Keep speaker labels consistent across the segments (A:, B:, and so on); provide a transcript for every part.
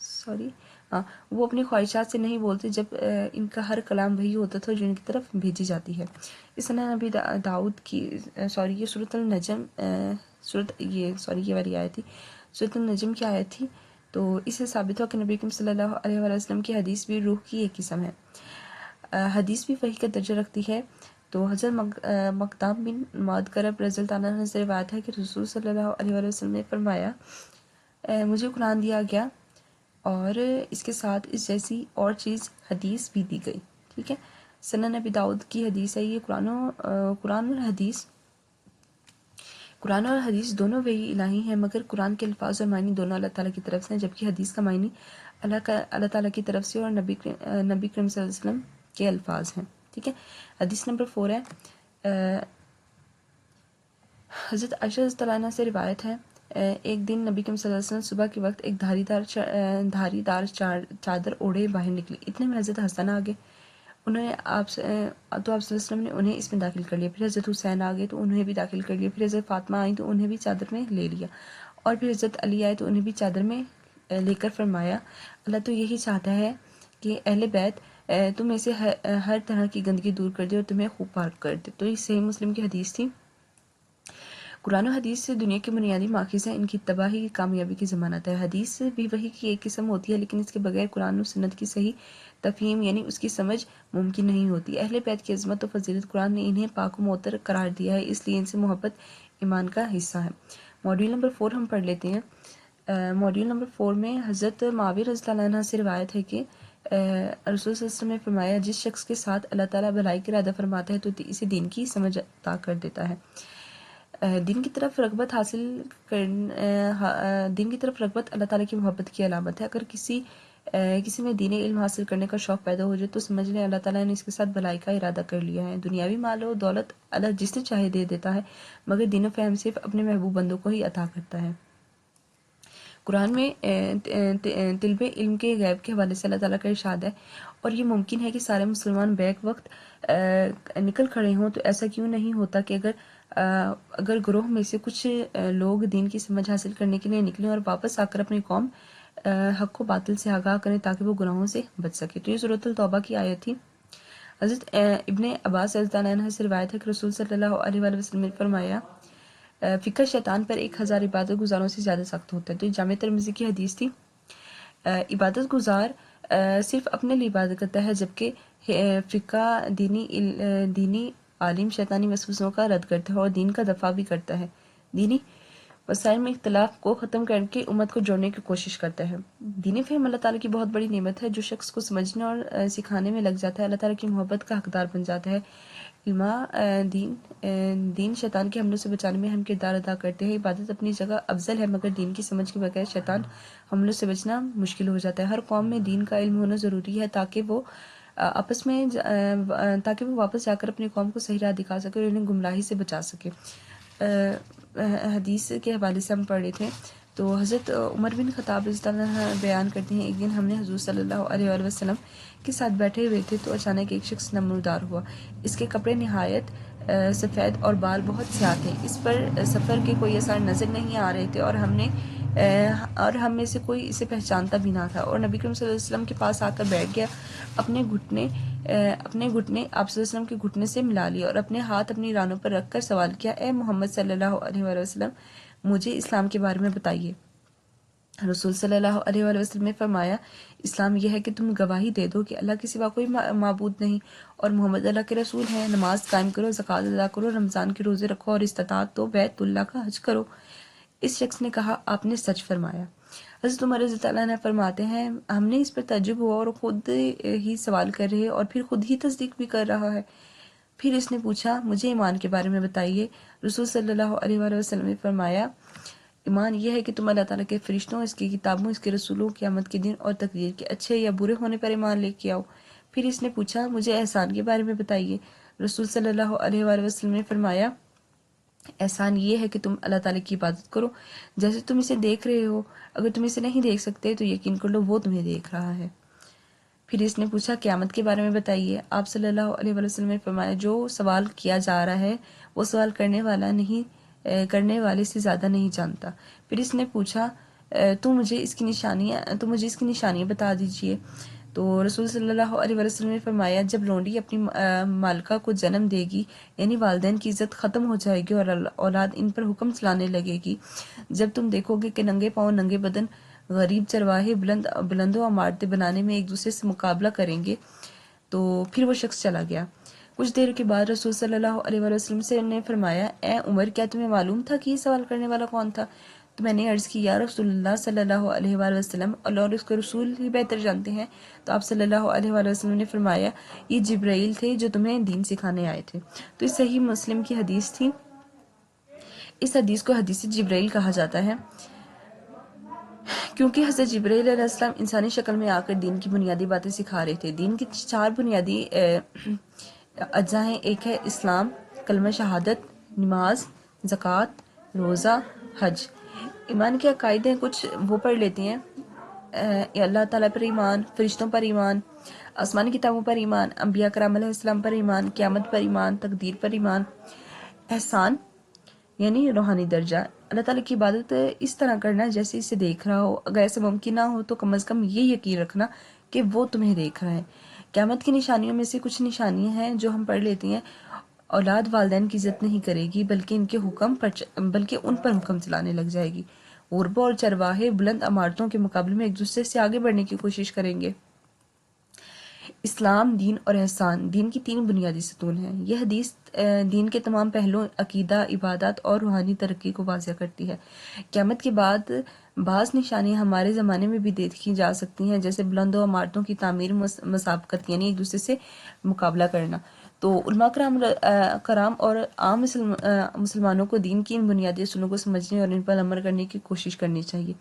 A: Sorry وہ اپنی خواہشات سے نہیں بولتے جب ان کا ہر کلام وہی ہوتا تھا جو ان کی طرف بھیجی جاتی ہے۔ اس طرح نبی داؤد کی یہ سورۃ النجم یہ والی آیت تھی، سورۃ النجم کی آیت تھی۔ تو اس سے ثابت ہوا کہ نبی کریم صلی اللہ علیہ وآلہ وسلم کی حدیث بھی روح کی ایک قسم ہے، حدیث بھی وحی کا درجہ رکھتی ہے۔ تو حضرت مقدام بن معد کرب رضی اللہ عنہ سے روایت ہے کہ رسول صلی اللہ علیہ وآلہ وسلم نے فرمایا مجھے قرآن دیا گیا اور اس کے ساتھ اس جیسی اور چیز حدیث بھی دی گئی، ٹھیک ہے۔ سنن نبی داؤد کی حدیث ہے یہ۔ قرآن اور حدیث دونوں وحی الہی ہیں، مگر قرآن کے الفاظ اور معنی دونوں اللہ تعالیٰ کی طرف سے ہیں، جبکہ حدیث کا معنی اللہ تعالیٰ کی طرف سے اور نبی کریم صلی اللہ علیہ وسلم کے الفاظ ہیں، ٹھیک ہے۔ حدیث نمبر 4 ہے، حضرت عائشہ رضی اللہ عنہ سے روایت ہے ایک دن نبی کریم صلی اللہ علیہ وسلم صبح کے وقت ایک دھاری دار چادر اوڑھے باہر نکلی، اتنے میں حضرت حسن آ گئے، انہوں نے آپ صلی اللہ علیہ وسلم نے انہیں اس میں داخل کر لیا، پھر حضرت حسین آ گئے تو انہیں بھی داخل کر لیا، پھر حضرت فاطمہ آئیں تو انہیں بھی چادر میں لے لیا، اور پھر حضرت علی آئے تو انہیں بھی چادر میں لے کر فرمایا اللہ تو یہی چاہتا ہے کہ اہل بیت تم میں سے ہر طرح کی گندگی دور کر دے اور تمہیں خوب پاک کر دے۔ تو یہ صحیح مسلم کی حدیث تھی۔ قرآن و حدیث سے دنیا کے بنیادی ماخذ ہیں، ان کی تباہی کی کامیابی کی ضمانت ہے۔ حدیث بھی وحی کی ایک قسم ہوتی ہے، لیکن اس کے بغیر قرآن و سنت کی صحیح تفہیم یعنی اس کی سمجھ ممکن نہیں ہوتی۔ اہل بیت کی عظمت و فضیلت قرآن نے انہیں پاک و معطر قرار دیا ہے، اس لیے ان سے محبت ایمان کا حصہ ہے۔ ماڈیول نمبر 4 ہم پڑھ لیتے ہیں۔ ماڈیول نمبر 4 میں حضرت معاویہ رضی اللہ عنہ سے روایت ہے کہ رسول صلی اللہ علیہ وسلم نے فرمایا جس شخص کے ساتھ اللہ تعالیٰ بھلائی کا ارادہ فرماتا ہے تو اسے دین کی سمجھ عطا کر دیتا ہے۔ دین کی طرف رغبت اللہ تعالیٰ کی محبت کی علامت ہے۔ اگر کسی میں دین علم حاصل کرنے کا شوق پیدا ہو جائے تو سمجھ لیں اللہ تعالیٰ نے اس کے ساتھ بھلائی کا ارادہ کر لیا ہے۔ دنیاوی مال و دولت اللہ جسے چاہے دے دیتا ہے، مگر دین و فہم صرف اپنے محبوب بندوں کو ہی عطا کرتا ہے۔ قرآن میں طلب علم کے غیب کے حوالے سے اللہ تعالیٰ کا ارشاد ہے اور یہ ممکن ہے کہ سارے مسلمان بیک وقت نکل کھڑے ہوں تو ایسا کیوں نہیں ہوتا کہ اگر گروہ میں سے کچھ لوگ دین کی سمجھ حاصل کرنے کے لیے نکلیں اور واپس آ کر اپنی قوم حق و باطل سے آگاہ کریں تاکہ وہ گناہوں سے بچ سکے۔ تو یہ سورۃ التوبہ کی آیت تھی۔ حضرت ابن عباس رضی اللہ عنہ سے روایت ہے کہ رسول صلی اللہ علیہ وآلہ وسلم نے فرمایا فکر شیطان پر 1000 عبادت گزاروں سے زیادہ سخت ہوتا ہے۔ تو یہ جامع ترمذی کی حدیث تھی۔ عبادت گزار صرف اپنے لیے عبادت کرتا ہے، جبکہ فقہ دینی عالم شیطانی وسوسوں کا رد کرتا ہے اور دین کا دفاع بھی کرتا ہے، دینی وسائل میں اختلاف کو ختم کر کے امت کو جوڑنے کی کوشش کرتا ہے۔ دینی فہم اللہ تعالیٰ کی بہت بڑی نعمت ہے، جو شخص کو سمجھنے اور سکھانے میں لگ جاتا ہے اللہ تعالیٰ کی محبت کا حقدار بن جاتا ہے۔ علماء دین شیطان کے حملوں سے بچانے میں اہم کردار ادا کرتے ہیں۔ عبادت اپنی جگہ افضل ہے، مگر دین کی سمجھ کے بغیر شیطان حملوں سے بچنا مشکل ہو جاتا ہے۔ ہر قوم میں دین کا علم ہونا ضروری ہے تاکہ وہ واپس جا کر اپنی قوم کو صحیح راہ دکھا سکے اور انہیں گمراہی سے بچا سکے۔ حدیث کے حوالے سے ہم پڑھ رہے تھے تو حضرت عمر بن خطاب رضی اللہ عنہ بیان کرتے ہیں ایک دن ہم نے حضور صلی اللہ علیہ وآلہ وسلم کے ساتھ بیٹھے ہوئے تھے تو اچانک ایک شخص نمودار ہوا، اس کے کپڑے نہایت سفید اور بال بہت سیاہ تھے، اس پر سفر کے کوئی اثر نظر نہیں آ رہے تھے اور ہم میں سے کوئی اسے پہچانتا بھی نہ تھا، اور نبی کریم صلی اللہ علیہ وسلم کے پاس آ کر بیٹھ گیا، اپنے گھٹنے آپ صلی اللہ علیہ وسلم کے گھٹنے سے ملا لیا اور اپنے ہاتھ اپنی رانوں پر رکھ کر سوال کیا، اے محمد صلی اللہ علیہ وآلہ وسلم مجھے اسلام کے بارے میں بتائیے۔ رسول صلی اللہ علیہ وآلہ وسلم نے فرمایا اسلام یہ ہے کہ تم گواہی دے دو کہ اللہ کے سوا کوئی معبود نہیں اور محمد اللہ کے رسول ہیں، نماز قائم کرو، زکوٰۃ ادا کرو، رمضان کے روزے رکھو اور استطاعت تو بیت اللہ کا حج کرو۔ اس شخص نے کہا آپ نے سچ فرمایا۔ حضرت عمر رضی اللہ عنہ فرماتے ہیں ہم نے اس پر تعجب ہوا اور خود ہی سوال کر رہے اور پھر خود ہی تصدیق بھی کر رہا ہے۔ پھر اس نے پوچھا مجھے ایمان کے بارے میں بتائیے۔ رسول صلی اللہ علیہ وآلہ وسلم نے فرمایا ایمان یہ ہے کہ تم اللہ تعالیٰ کے فرشتوں، اس کی کتابوں، اس کے رسولوں، قیامت کے دن اور تقدیر کے اچھے یا برے ہونے پر ایمان لے کے آؤ۔ پھر اس نے پوچھا مجھے احسان کے بارے میں بتائیے۔ رسول صلی اللہ علیہ وآلہ وسلم نے فرمایا احسان یہ ہے کہ تم اللہ تعالیٰ کی عبادت کرو جیسے تم اسے دیکھ رہے ہو، اگر تم اسے نہیں دیکھ سکتے تو یقین کر لو وہ تمہیں دیکھ رہا ہے۔ پھر اس نے پوچھا قیامت کے بارے میں بتائیے۔ آپ صلی اللہ علیہ وآلہ وسلم نے فرمایا جو سوال کیا جا رہا ہے وہ سوال کرنے والے سے زیادہ نہیں جانتا۔ پھر اس نے پوچھا تو مجھے اس کی نشانیاں بتا دیجئے۔ تو رسول صلی اللہ علیہ وسلم نے فرمایا جب لونڈی اپنی مالکہ کو جنم دے گی یعنی والدین کی عزت ختم ہو جائے گی اور اولاد ان پر حکم چلانے لگے گی، جب تم دیکھو گے کہ ننگے پاؤں ننگے بدن غریب چرواہے بلندوں عمارتیں بنانے میں ایک دوسرے سے مقابلہ کریں گے، تو پھر وہ شخص چلا گیا۔ کچھ دیر کے بعد رسول صلی اللہ علیہ وسلم سے نے فرمایا اے عمر کیا تمہیں معلوم تھا کہ یہ سوال کرنے والا کون تھا؟ تو میں نے عرض کی یا رسول اللہ صلی اللہ علیہ وآلہ وسلم، اللہ اور اس کے رسول ہی بہتر جانتے ہیں۔ تو آپ صلی اللہ علیہ وآلہ وسلم نے فرمایا یہ جبرائیل تھے جو تمہیں دین سکھانے آئے تھے۔ تو یہ صحیح مسلم کی حدیث تھی۔ اس حدیث کو حدیث جبرائیل کہا جاتا ہے کیونکہ حضرت جبرائیل علیہ السلام انسانی شکل میں آ کر دین کی بنیادی باتیں سکھا رہے تھے۔ دین کی 4 بنیادی اجزاء ہیں، ایک ہے اسلام، کلمہ شہادت، نماز، زکوٰۃ، روزہ، حج۔ ایمان کے عقائد ہیں، کچھ وہ پڑھ لیتے ہیں۔ اللہ تعالیٰ پر ایمان، فرشتوں پر ایمان، آسمانی کتابوں پر ایمان، انبیاء کرام علیہ السلام پر ایمان، قیامت پر ایمان، تقدیر پر ایمان، احسان یعنی روحانی درجہ، اللہ تعالیٰ کی عبادت اس طرح کرنا جیسے اسے دیکھ رہا ہو، اگر ایسا ممکن نہ ہو تو کم از کم یہ یقین رکھنا کہ وہ تمہیں دیکھ رہا ہے۔ قیامت کی نشانیوں میں سے کچھ نشانیاں ہیں جو ہم پڑھ لیتے ہیں۔ اولاد والدین کی عزت نہیں کرے گی بلکہ ان پر حکم چلانے لگ جائے گی۔ غربا اور چرواہے بلند عمارتوں کے مقابلے میں ایک دوسرے سے آگے بڑھنے کی کوشش کریں گے۔ اسلام، دین اور احسان دین کی 3 بنیادی ستون ہیں۔ یہ حدیث دین کے تمام پہلوؤں، عقیدہ، عبادات اور روحانی ترقی کو واضح کرتی ہے۔ قیامت کے بعد بعض نشانیاں ہمارے زمانے میں بھی دیکھی جا سکتی ہیں، جیسے بلندوں عمارتوں کی تعمیر، مسابقت یعنی ایک دوسرے سے مقابلہ کرنا۔ تو علماء کرام اور عام مسلمانوں کو دین کی ان بنیادی اصولوں کو سمجھنے اور ان پر عمل کرنے کی کوشش کرنی چاہیے۔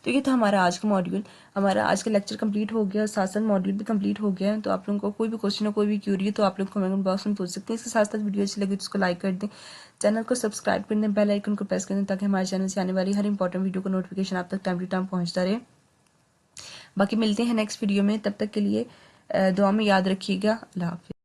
A: تو یہ تھا ہمارا آج کا ماڈیول، ہمارا آج کا لیکچر کمپلیٹ ہو گیا اور ساتھ ساتھ ماڈیول بھی کمپلیٹ ہو گیا ہے۔ تو آپ لوگوں کو کوئی بھی کوشچن ہو، کوئی بھی کیوری ہے تو آپ لوگ کمنٹ باکس میں پوچھ سکتے ہیں۔ اس کے ساتھ ساتھ ویڈیو اچھی لگی تو اس کو لائک کر دیں، چینل کو سبسکرائب کر دیں، بیل آئیکن کو پریس کر دیں تاکہ ہمارے چینل سے آنے والی ہر امپورٹنٹ ویڈیو کو نوٹیفیکیشن آپ تک ٹائم ٹو ٹائم پہنچتا رہے۔ باقی ملتے ہیں نیکسٹ ویڈیو میں، تب تک کے لیے دعا میں یاد رکھیے گا۔ اللہ حافظ۔